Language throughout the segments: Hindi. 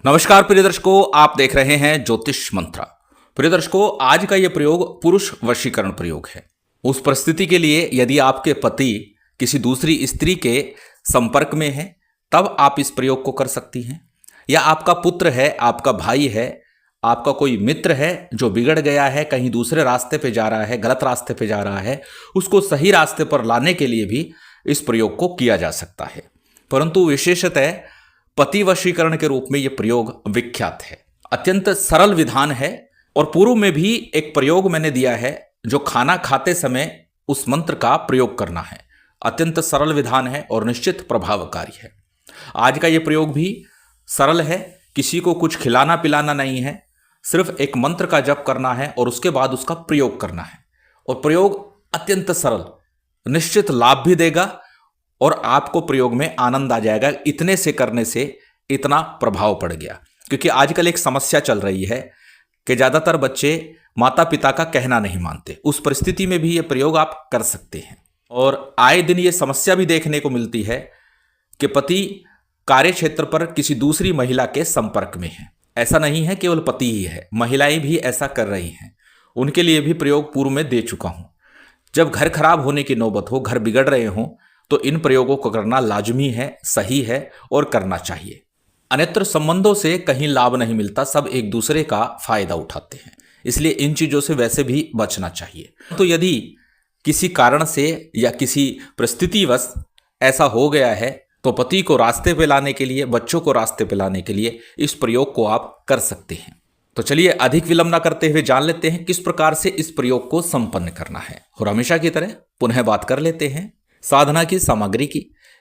नमस्कार प्रिय दर्शकों, आप देख रहे हैं ज्योतिष मंत्रा। प्रिय दर्शकों, आज का यह प्रयोग पुरुष वशीकरण प्रयोग है। उस परिस्थिति के लिए यदि आपके पति किसी दूसरी स्त्री के संपर्क में है तब आप इस प्रयोग को कर सकती हैं, या आपका पुत्र है, आपका भाई है, आपका कोई मित्र है जो बिगड़ गया है, कहीं दूसरे रास्ते पे जा रहा है, गलत रास्ते पे जा रहा है, उसको सही रास्ते पर लाने के लिए भी इस प्रयोग को किया जा सकता है। परंतु विशेषतः पति वशीकरण के रूप में यह प्रयोग विख्यात है। अत्यंत सरल विधान है और पूर्व में भी एक प्रयोग मैंने दिया है जो खाना खाते समय उस मंत्र का प्रयोग करना है। अत्यंत सरल विधान है और निश्चित प्रभावकारी है। आज का यह प्रयोग भी सरल है, किसी को कुछ खिलाना पिलाना नहीं है, सिर्फ एक मंत्र का जप करना है और उसके बाद उसका प्रयोग करना है। और प्रयोग अत्यंत सरल, निश्चित लाभ भी देगा और आपको प्रयोग में आनंद आ जाएगा। इतने से करने से इतना प्रभाव पड़ गया, क्योंकि आजकल एक समस्या चल रही है कि ज़्यादातर बच्चे माता पिता का कहना नहीं मानते। उस परिस्थिति में भी ये प्रयोग आप कर सकते हैं। और आए दिन ये समस्या भी देखने को मिलती है कि पति कार्य क्षेत्र पर किसी दूसरी महिला के संपर्क में है। ऐसा नहीं है केवल पति ही है, महिलाएं भी ऐसा कर रही हैं। उनके लिए भी प्रयोग पूर्व में दे चुका हूं। जब घर खराब होने की नौबत हो, घर बिगड़ रहे हों, तो इन प्रयोगों को करना लाजमी है, सही है और करना चाहिए। अन्यत्र संबंधों से कहीं लाभ नहीं मिलता, सब एक दूसरे का फायदा उठाते हैं। इसलिए इन चीजों से वैसे भी बचना चाहिए। तो यदि किसी कारण से या किसी परिस्थितिवश ऐसा हो गया है तो पति को रास्ते पे लाने के लिए, बच्चों को रास्ते पे लाने के लिए इस प्रयोग को आप कर सकते हैं। तो चलिए अधिक विलंब न करते हुए जान लेते हैं किस प्रकार से इस प्रयोग को संपन्न करना है। और हमेशा की तरह पुनः बात कर लेते हैं साधना की सामग्री की,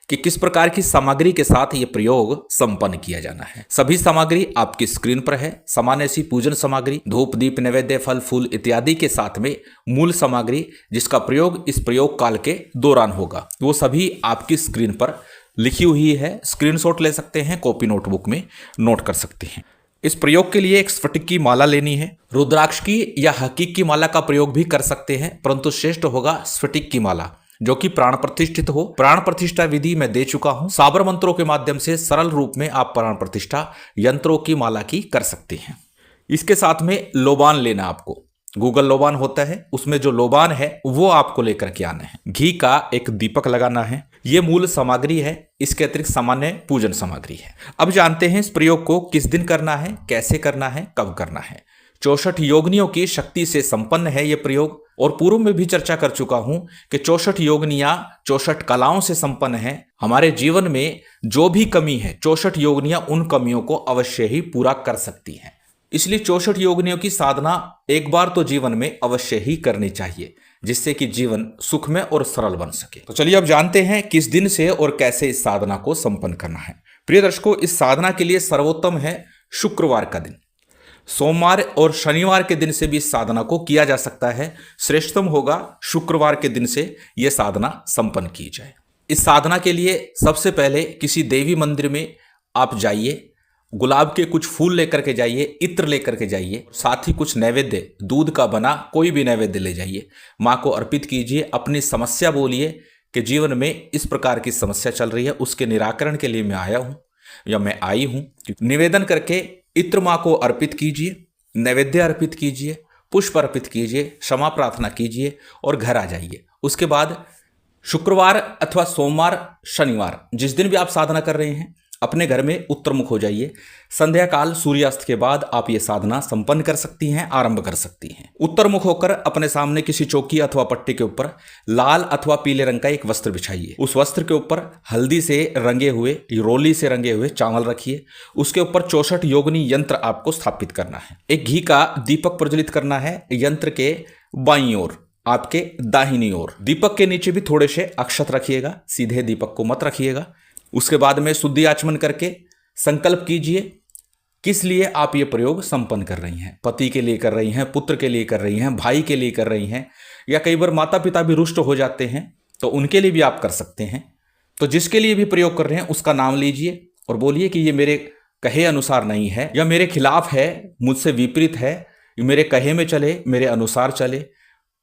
कि किस प्रकार की सामग्री के साथ ये प्रयोग संपन्न किया जाना है। सभी सामग्री आपकी स्क्रीन पर है। सामान्य सी पूजन सामग्री, धूप दीप नैवेद्य फल फूल इत्यादि के साथ में मूल सामग्री जिसका प्रयोग इस प्रयोग काल के दौरान होगा, वो सभी आपकी स्क्रीन पर लिखी हुई है। स्क्रीनशॉट ले सकते हैं, कॉपी नोटबुक में नोट कर सकते हैं। इस प्रयोग के लिए एक स्फटिक की माला लेनी है। रुद्राक्ष की या हकीक की माला का प्रयोग भी कर सकते हैं, परंतु श्रेष्ठ होगा स्फटिक की माला जो कि प्राण प्रतिष्ठित हो। प्राण प्रतिष्ठा विधि मैं दे चुका हूं। साबर मंत्रों के माध्यम से सरल रूप में आप प्राण प्रतिष्ठा यंत्रों की माला की कर सकते हैं। इसके साथ में लोबान लेना आपको। गूगल लोबान होता है, उसमें जो लोबान है वो आपको लेकर के आना है। घी का एक दीपक लगाना है। ये मूल सामग्री है। इसके अतिरिक्त सामान्य पूजन सामग्री है। अब जानते हैं इस प्रयोग को किस दिन करना है, कैसे करना है, कब करना है। 64 योगिनियों की शक्ति से संपन्न है यह प्रयोग। और पूर्व में भी चर्चा कर चुका हूं कि 64 योगिनियां 64 कलाओं से संपन्न है। हमारे जीवन में जो भी कमी है, 64 योगिनियां उन कमियों को अवश्य ही पूरा कर सकती हैं। इसलिए 64 योगिनियों की साधना एक बार तो जीवन में अवश्य ही करनी चाहिए, जिससे कि जीवन सुखमय और सरल बन सके। तो चलिए अब जानते हैं किस दिन से और कैसे इस साधना को संपन्न करना है। प्रिय दर्शकों, इस साधना के लिए सर्वोत्तम है शुक्रवार का दिन। सोमवार और शनिवार के दिन से भी इस साधना को किया जा सकता है। श्रेष्ठतम होगा शुक्रवार के दिन से यह साधना संपन्न की जाए। इस साधना के लिए सबसे पहले किसी देवी मंदिर में आप जाइए, गुलाब के कुछ फूल लेकर के जाइए, इत्र लेकर के जाइए, साथ ही कुछ नैवेद्य, दूध का बना कोई भी नैवेद्य ले जाइए, माँ को अर्पित कीजिए। अपनी समस्या बोलिए कि जीवन में इस प्रकार की समस्या चल रही है, उसके निराकरण के लिए मैं आया हूँ या मैं आई हूँ। निवेदन करके इत्र माँ को अर्पित कीजिए, नैवेद्य अर्पित कीजिए, पुष्प अर्पित कीजिए, क्षमा प्रार्थना कीजिए और घर आ जाइए। उसके बाद शुक्रवार अथवा सोमवार, शनिवार, जिस दिन भी आप साधना कर रहे हैं, अपने घर में उत्तरमुख हो जाइए। संध्या काल सूर्यास्त के बाद आप ये साधना संपन्न कर सकती हैं, आरंभ कर सकती हैं। उत्तरमुख होकर अपने सामने किसी चौकी अथवा पट्टी के ऊपर लाल अथवा पीले रंग का एक वस्त्र बिछाइए। उस वस्त्र के ऊपर हल्दी से रंगे हुए, रोली से रंगे हुए चावल रखिए। उसके ऊपर 64 योगिनी यंत्र आपको स्थापित करना है। एक घी का दीपक प्रज्वलित करना है यंत्र के बाईं ओर, आपके दाहिनी ओर। दीपक के नीचे भी थोड़े से अक्षत रखिएगा, सीधे दीपक को मत रखिएगा। उसके बाद में शुद्धि आचमन करके संकल्प कीजिए किस लिए आप ये प्रयोग संपन्न कर रही हैं। पति के लिए कर रही हैं, पुत्र के लिए कर रही हैं, भाई के लिए कर रही हैं, या कई बार माता पिता भी रुष्ट हो जाते हैं तो उनके लिए भी आप कर सकते हैं। तो जिसके लिए भी प्रयोग कर रहे हैं उसका नाम लीजिए और बोलिए कि ये मेरे कहे अनुसार नहीं है, या मेरे खिलाफ है, मुझसे विपरीत है, मेरे कहे में चले, मेरे अनुसार चले,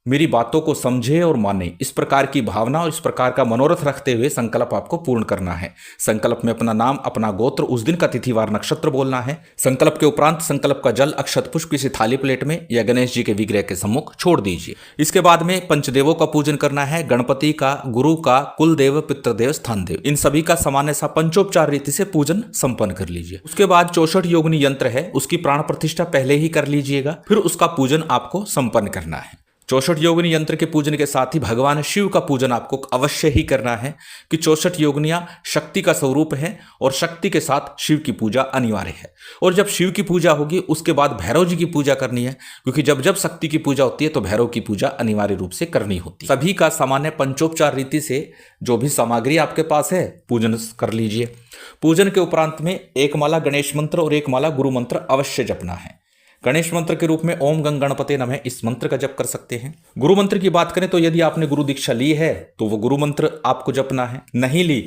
मेरी बातों को समझे और माने, इस प्रकार की भावना और इस प्रकार का मनोरथ रखते हुए संकल्प आपको पूर्ण करना है। संकल्प में अपना नाम, अपना गोत्र, उस दिन का तिथिवार, नक्षत्र बोलना है। संकल्प के उपरांत संकल्प का जल अक्षत पुष्प किसी थाली प्लेट में या गणेश जी के विग्रह के सम्मुख छोड़ दीजिए। इसके बाद में पंचदेवों का पूजन करना है, गणपति का, गुरु का, कुल देव, पितृदेव, स्थान देव, इन सभी का सामान्य सा पंचोपचार रीति से पूजन संपन्न कर लीजिए। उसके बाद 64 योगिनी यंत्र है, उसकी प्राण प्रतिष्ठा पहले ही कर लीजिएगा, फिर उसका पूजन आपको संपन्न करना है। 64 योगिनी यंत्र के पूजन के साथ ही भगवान शिव का पूजन आपको अवश्य ही करना है कि 64 योगिनियां शक्ति का स्वरूप है और शक्ति के साथ शिव की पूजा अनिवार्य है। और जब शिव की पूजा होगी उसके बाद भैरव जी की पूजा करनी है, क्योंकि जब जब शक्ति की पूजा होती है तो भैरव की पूजा अनिवार्य रूप से करनी होती है। सभी का सामान्य पंचोपचार रीति से जो भी सामग्री आपके पास है पूजन कर लीजिए। पूजन के उपरांत में एक माला गणेश मंत्र और एक माला गुरु मंत्र अवश्य जपना है। गणेश मंत्र के रूप में ओम गंग गणपते नमः इस मंत्र का जप कर सकते हैं। गुरु मंत्र की बात करें तो यदि आपने गुरु दीक्षा ली है तो वो गुरु मंत्र आपको जपना है, नहीं ली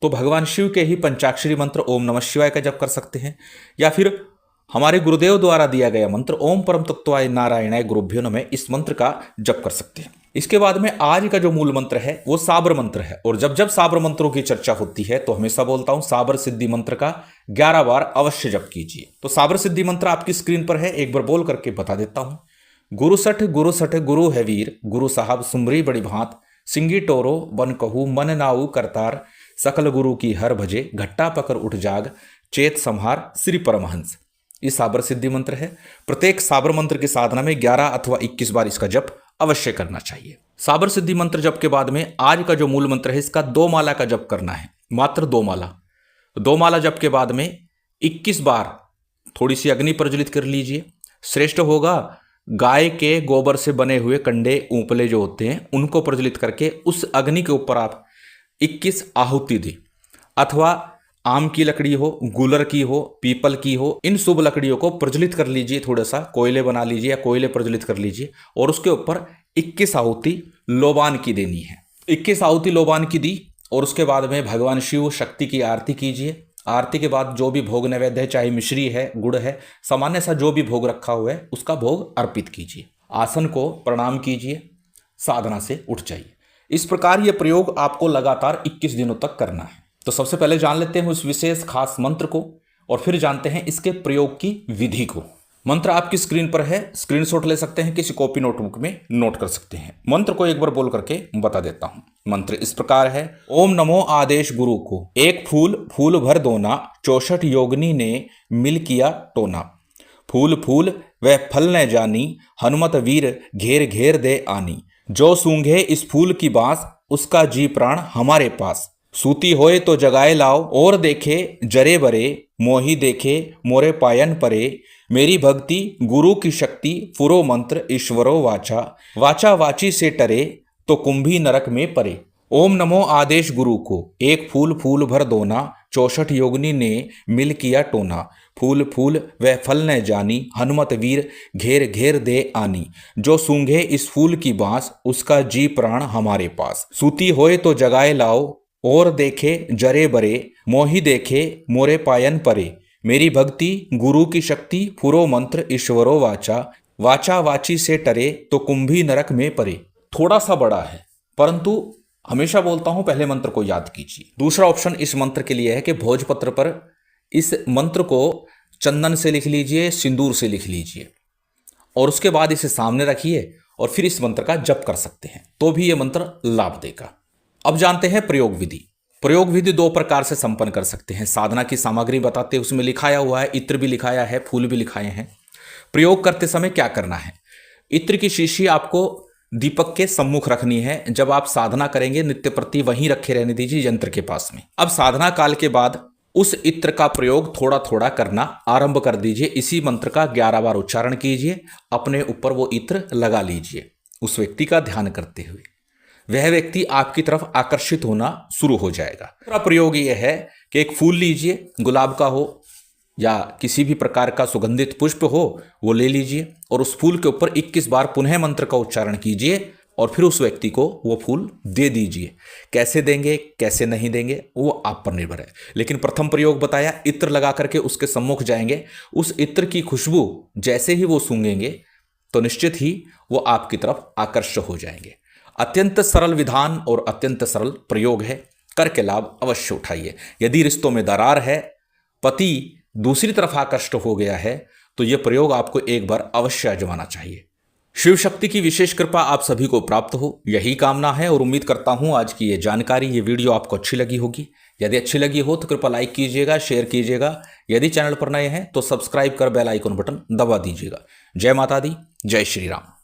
तो भगवान शिव के ही पंचाक्षरी मंत्र ओम नमः शिवाय का जप कर सकते हैं, या फिर हमारे गुरुदेव द्वारा दिया गया मंत्र ओम परम तत्वाय नारायणाय गुरुभ्यो नमः इस मंत्र का जप कर सकते हैं। इसके बाद में आज का जो मूल मंत्र है वो साबर मंत्र है, और जब जब साबर मंत्रों की चर्चा होती है तो हमेशा बोलता हूं साबर सिद्धि मंत्र का 11 बार अवश्य जप कीजिए। तो साबर सिद्धि मंत्र आपकी स्क्रीन पर है, एक बार बोल करके बता देता हूं। गुरु सठ गुरु है वीर, गुरु साहब सुमरी बड़ी भांत, सिंगी टोरो बन कहू मन नाऊ करतार, सकल गुरु की हर भजे, घट्टा पकर उठ जाग, चेत संहार श्री परमहंस। ये साबर सिद्धि मंत्र है। प्रत्येक साबर मंत्र की साधना में 11 अथवा 21 बार इसका जप अवश्य करना चाहिए। साबर सिद्धि मंत्र जप के बाद में आज का जो मूल मंत्र है इसका 2 माला का जप करना है, मात्र 2 माला। 2 माला जप के बाद में 21 बार थोड़ी सी अग्नि प्रज्वलित कर लीजिए। श्रेष्ठ होगा गाय के गोबर से बने हुए कंडे ऊपले जो होते हैं उनको प्रज्वलित करके उस अग्नि के ऊपर आप 21 आहुति दें, अथवा आम की लकड़ी हो, गूलर की हो, पीपल की हो, इन शुभ लकड़ियों को प्रज्वलित कर लीजिए। थोड़ा सा कोयले बना लीजिए या कोयले प्रज्वलित कर लीजिए और उसके ऊपर 21 आहुति लोबान की देनी है। 21 आहुति लोबान की दी और उसके बाद में भगवान शिव शक्ति की आरती कीजिए। आरती के बाद जो भी भोग नैवेद्य है, चाहे मिश्री है, गुड़ है, सामान्य सा जो भी भोग रखा हुआ है उसका भोग अर्पित कीजिए। आसन को प्रणाम कीजिए, साधना से उठ जाइए। इस प्रकार यह प्रयोग आपको लगातार 21 दिनों तक करना है। तो सबसे पहले जान लेते हैं उस विशेष खास मंत्र को और फिर जानते हैं इसके प्रयोग की विधि को। मंत्र आपकी स्क्रीन पर है, स्क्रीनशॉट ले सकते हैं, किसी कॉपी नोटबुक में नोट कर सकते हैं। मंत्र को एक बार बोल करके बता देता हूं। मंत्र इस प्रकार है। ओम नमो आदेश गुरु को, एक फूल फूल भर दोना, 64 योगिनी ने मिल किया टोना, फूल फूल वह फल न जानी, हनुमत वीर घेर घेर दे आनी, जो सूंघे इस फूल की बांस, उसका जी प्राण हमारे पास, सूती होए तो जगाए लाओ, और देखे जरे बरे, मोही देखे मोरे पायन परे, मेरी भक्ति गुरु की शक्ति, फुरो मंत्र ईश्वरो वाचा, वाचा वाची से टरे, तो कुंभी नरक में परे। ओम नमो आदेश गुरु को, एक फूल फूल भर दोना, 64 योगिनी ने मिल किया टोना, फूल फूल वह फल न जानी, हनुमत वीर घेर घेर दे आनी, जो सूंघे इस फूल की बांस, उसका जी प्राण हमारे पास, सूती होए तो जगाए लाओ, और देखे जरे बरे, मोही देखे मोरे पायन परे, मेरी भक्ति गुरु की शक्ति, फुरो मंत्र ईश्वरो वाचा, वाचा वाची से टरे, तो कुंभी नरक में परे। थोड़ा सा बड़ा है परंतु हमेशा बोलता हूं पहले मंत्र को याद कीजिए। दूसरा ऑप्शन इस मंत्र के लिए है कि भोजपत्र पर इस मंत्र को चंदन से लिख लीजिए, सिंदूर से लिख लीजिए और उसके बाद इसे सामने रखिए और फिर इस मंत्र का जप कर सकते हैं, तो भी यह मंत्र लाभ देगा। अब जानते हैं प्रयोग विधि। प्रयोग विधि 2 प्रकार से संपन्न कर सकते हैं। साधना की सामग्री बताते हैं, उसमें लिखाया हुआ है, इत्र भी लिखाया है, फूल भी लिखाए हैं। प्रयोग करते समय क्या करना है? इत्र की शीशी आपको दीपक के सम्मुख रखनी है। जब आप साधना करेंगे नित्य प्रति वहीं रखे रहने दीजिए, यंत्र के पास में। अब साधना काल के बाद उस इत्र का प्रयोग थोड़ा थोड़ा करना आरंभ कर दीजिए। इसी मंत्र का 11 बार उच्चारण कीजिए, अपने ऊपर वो इत्र लगा लीजिए उस व्यक्ति का ध्यान करते हुए। वह व्यक्ति आपकी तरफ आकर्षित होना शुरू हो जाएगा। दूसरा प्रयोग यह है कि एक फूल लीजिए, गुलाब का हो या किसी भी प्रकार का सुगंधित पुष्प हो, वो ले लीजिए और उस फूल के ऊपर 21 बार पुनः मंत्र का उच्चारण कीजिए और फिर उस व्यक्ति को वो फूल दे दीजिए। कैसे देंगे, कैसे नहीं देंगे, वो आप पर निर्भर है। लेकिन प्रथम प्रयोग बताया, इत्र लगा करके उसके सम्मुख जाएंगे। उस इत्र की खुशबू जैसे ही वो सूंघेंगे तो निश्चित ही वो आपकी तरफ आकर्षित हो जाएंगे। अत्यंत सरल विधान और अत्यंत सरल प्रयोग है, करके लाभ अवश्य उठाइए। यदि रिश्तों में दरार है, पति दूसरी तरफ आकर्षित हो गया है, तो यह प्रयोग आपको एक बार अवश्य आजमाना चाहिए। शिव शक्ति की विशेष कृपा आप सभी को प्राप्त हो, यही कामना है और उम्मीद करता हूं आज की ये जानकारी, ये वीडियो आपको अच्छी लगी होगी। यदि अच्छी लगी हो तो कृपया लाइक कीजिएगा, शेयर कीजिएगा। यदि चैनल पर नए हैं तो सब्सक्राइब कर बेल आइकन बटन दबा दीजिएगा। जय माता दी, जय श्री राम।